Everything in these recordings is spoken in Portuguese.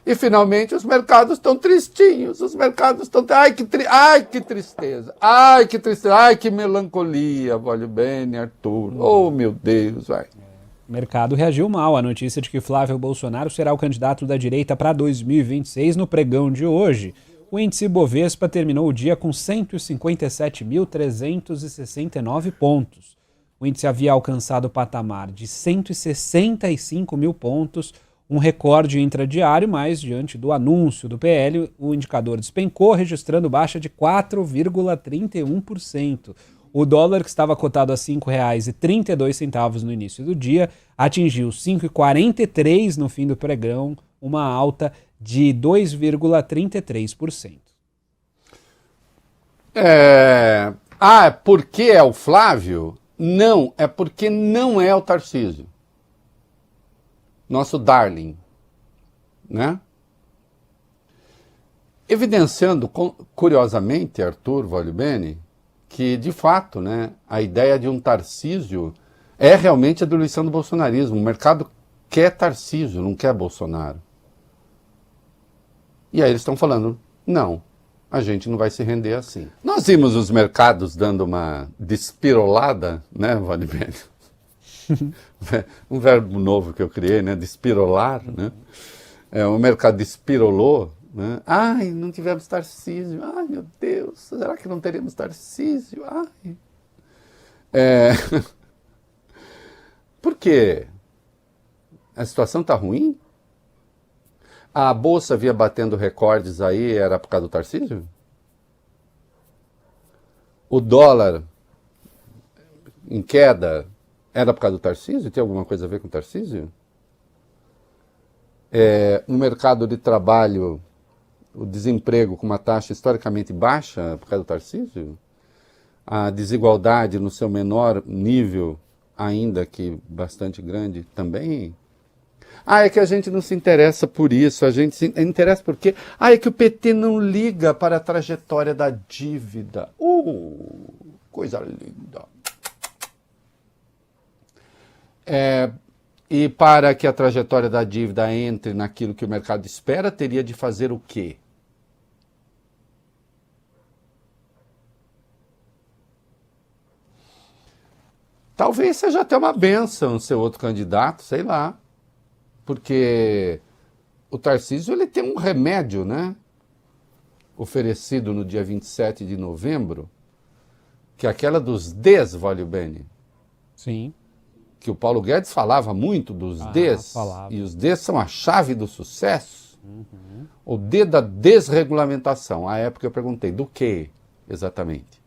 E, finalmente, os mercados estão tristinhos, os mercados estão... Ai, que tristeza, ai, que tristeza, ai, que melancolia, olha bem, Arthur, oh, meu Deus, vai. O mercado reagiu mal à notícia de que Flávio Bolsonaro será o candidato da direita para 2026 no pregão de hoje. O índice Bovespa terminou o dia com 157.369 pontos. O índice havia alcançado o patamar de 165 mil pontos, um recorde intradiário, mas diante do anúncio do PL, o indicador despencou, registrando baixa de 4,31%. O dólar, que estava cotado a R$ 5,32 no início do dia, atingiu R$ 5,43 no fim do pregão, uma alta de 2,33%. Por que é o Flávio? Não, é porque não é o Tarcísio. Nosso darling, né? Evidenciando, curiosamente, Arthur Volibene, que, de fato, né, a ideia de um Tarcísio é realmente a diluição do bolsonarismo. O mercado quer Tarcísio, não quer Bolsonaro. E aí eles estão falando, não, a gente não vai se render assim. Nós vimos os mercados dando uma despirolada, né, Volibene? Um verbo novo que eu criei, né? Despirolar, né? O mercado despirolou, né? Ai, não tivemos Tarcísio. Ai, meu Deus, será que não teremos Tarcísio? Ai. Por quê? A situação está ruim? A Bolsa via batendo recordes aí, era por causa do Tarcísio? O dólar em queda era por causa do Tarcísio? Tem alguma coisa a ver com o Tarcísio? No mercado de trabalho, o desemprego com uma taxa historicamente baixa por causa do Tarcísio? A desigualdade no seu menor nível, ainda que bastante grande, também? É que a gente não se interessa por isso, a gente se interessa por quê? É que o PT não liga para a trajetória da dívida. Coisa linda. E para que a trajetória da dívida entre naquilo que o mercado espera, teria de fazer o quê? Talvez seja até uma bênção ser outro candidato, sei lá. Porque o Tarcísio ele tem um remédio, né? Oferecido no dia 27 de novembro, que é aquela dos Ds, Volibene. Sim. Que o Paulo Guedes falava muito dos Ds, falava. e os Ds são a chave do sucesso. O D da desregulamentação. À época eu perguntei, do que exatamente?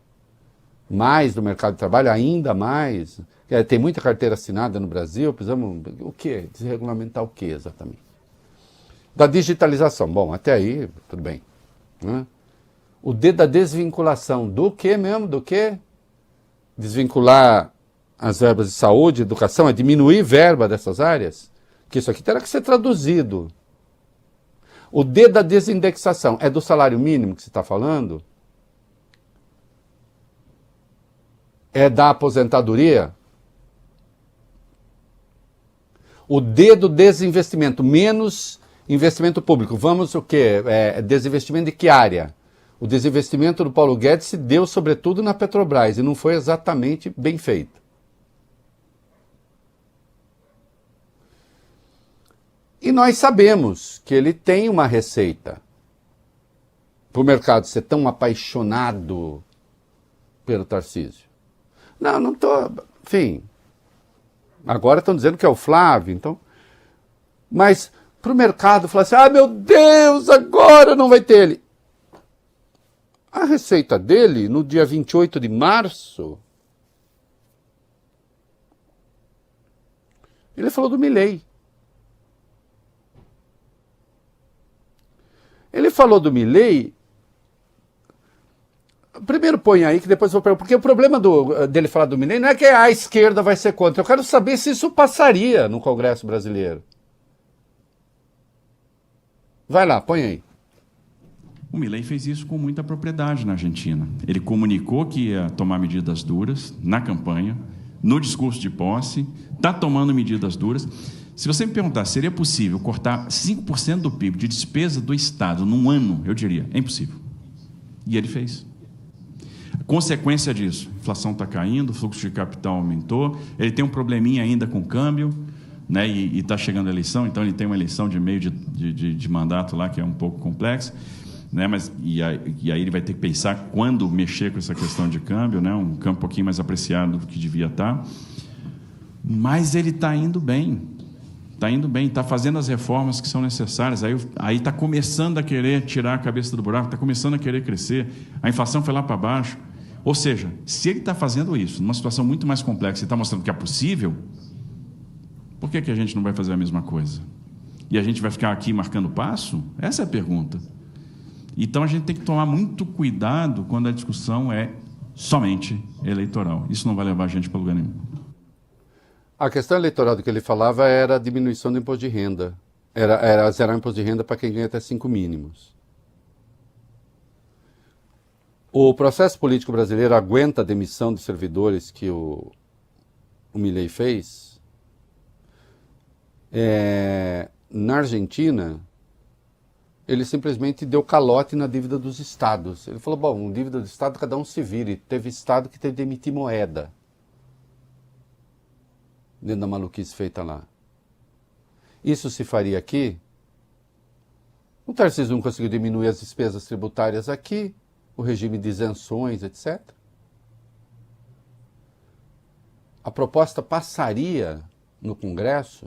Mais do mercado de trabalho, ainda mais? Tem muita carteira assinada no Brasil, precisamos... O que? Desregulamentar o que exatamente? Da digitalização. Bom, até aí, tudo bem. Né? O D da desvinculação. Do que mesmo? Do que? Desvincular as verbas de saúde, educação, é diminuir verba dessas áreas? Porque isso aqui terá que ser traduzido. O D da desindexação. É do salário mínimo que você está falando? É da aposentadoria? O D do desinvestimento, menos investimento público. Vamos o quê? Desinvestimento de que área? O desinvestimento do Paulo Guedes se deu sobretudo na Petrobras e não foi exatamente bem feito. E nós sabemos que ele tem uma receita. Para o mercado ser tão apaixonado pelo Tarcísio. Não estou... Enfim... Agora estão dizendo que é o Flávio, então... Mas para o mercado falar assim, meu Deus, agora não vai ter ele. A receita dele, no dia 28 de março, ele falou do Milei. Ele falou do Milei... Primeiro põe aí, que depois eu vou perguntar. Porque o problema dele falar do Milei não é que a esquerda vai ser contra. Eu quero saber se isso passaria no Congresso brasileiro. Vai lá, põe aí. O Milei fez isso com muita propriedade na Argentina. Ele comunicou que ia tomar medidas duras na campanha, no discurso de posse, está tomando medidas duras. Se você me perguntar, seria possível cortar 5% do PIB de despesa do Estado num ano, eu diria, é impossível. E ele fez. A consequência disso, a inflação está caindo, o fluxo de capital aumentou, ele tem um probleminha ainda com o câmbio, né, e está chegando a eleição, então ele tem uma eleição de meio de mandato lá que é um pouco complexa, né, e aí ele vai ter que pensar quando mexer com essa questão de câmbio, né, um câmbio um pouquinho mais apreciado do que devia estar, mas ele está indo bem, está fazendo as reformas que são necessárias, aí está começando a querer tirar a cabeça do buraco, está começando a querer crescer, a inflação foi lá para baixo, ou seja, se ele está fazendo isso numa situação muito mais complexa e está mostrando que é possível, por que a gente não vai fazer a mesma coisa? E a gente vai ficar aqui marcando passo? Essa é a pergunta. Então, a gente tem que tomar muito cuidado quando a discussão é somente eleitoral. Isso não vai levar a gente para lugar nenhum. A questão eleitoral do que ele falava era a diminuição do imposto de renda. Era zerar o imposto de renda para quem ganha até 5 mínimos. O processo político brasileiro aguenta a demissão de servidores que o Milei fez? Na Argentina, ele simplesmente deu calote na dívida dos estados. Ele falou, bom, dívida do estado, cada um se vire. Teve estado que teve que emitir moeda. Dentro da maluquice feita lá. Isso se faria aqui? O Tarcísio não conseguiu diminuir as despesas tributárias aqui, o regime de isenções, etc. A proposta passaria no Congresso?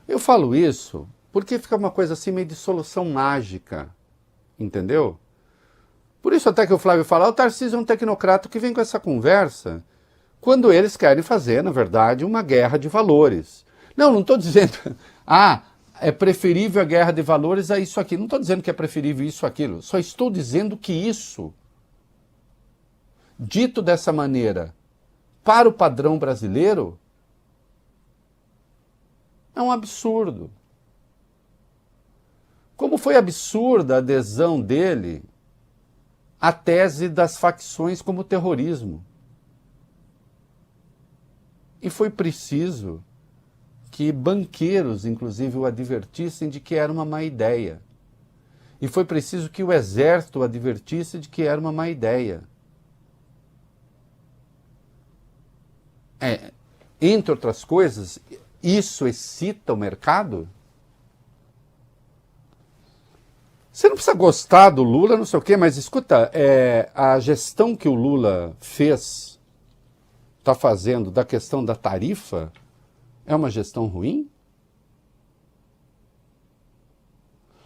Eu falo isso porque fica uma coisa assim meio de solução mágica, entendeu? Por isso até que o Flávio fala, o Tarcísio é um tecnocrata que vem com essa conversa quando eles querem fazer, na verdade, uma guerra de valores. Não estou dizendo, é preferível a guerra de valores a isso aqui. Não estou dizendo que é preferível isso ou aquilo. Só estou dizendo que isso, dito dessa maneira, para o padrão brasileiro, é um absurdo. Como foi absurda a adesão dele à tese das facções como terrorismo. E foi preciso que banqueiros, inclusive, o advertissem de que era uma má ideia. E foi preciso que o exército o advertisse de que era uma má ideia. Entre outras coisas, isso excita o mercado? Você não precisa gostar do Lula, não sei o quê, mas escuta, a gestão que o Lula está fazendo da questão da tarifa, é uma gestão ruim?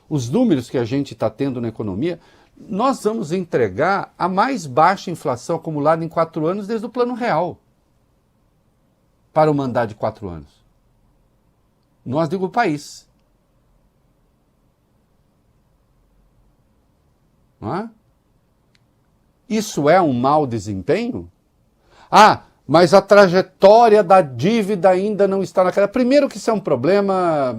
Os números que a gente está tendo na economia, nós vamos entregar a mais baixa inflação acumulada em 4 anos desde o Plano Real, para o mandato de 4 anos. Nós, digo, o país. Não é? Isso é um mau desempenho? Mas a trajetória da dívida ainda não está naquela. Primeiro que isso é um problema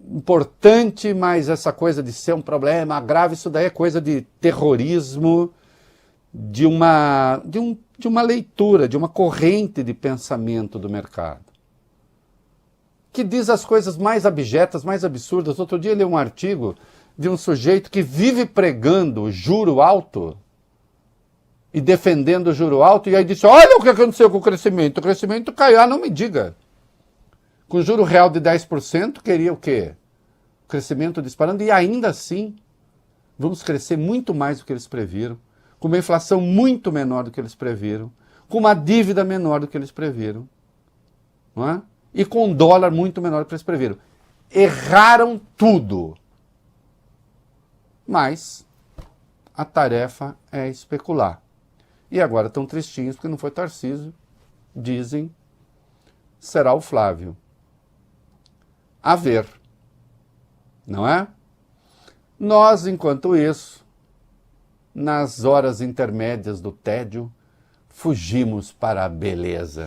importante, mas essa coisa de ser um problema grave, isso daí é coisa de terrorismo, de uma leitura, de uma corrente de pensamento do mercado, que diz as coisas mais abjetas, mais absurdas. Outro dia eu li um artigo de um sujeito que vive pregando juro alto e defendendo o juro alto, e aí disse, olha o que aconteceu com o crescimento caiu, não me diga. Com juro real de 10%, queria o quê? O crescimento disparando, e ainda assim, vamos crescer muito mais do que eles previram, com uma inflação muito menor do que eles previram, com uma dívida menor do que eles previram, não é? E com um dólar muito menor do que eles previram. Erraram tudo. Mas a tarefa é especular. E agora estão tristinhos porque não foi Tarcísio. Dizem, será o Flávio. A ver. Não é? Nós, enquanto isso, nas horas intermédias do tédio, fugimos para a beleza.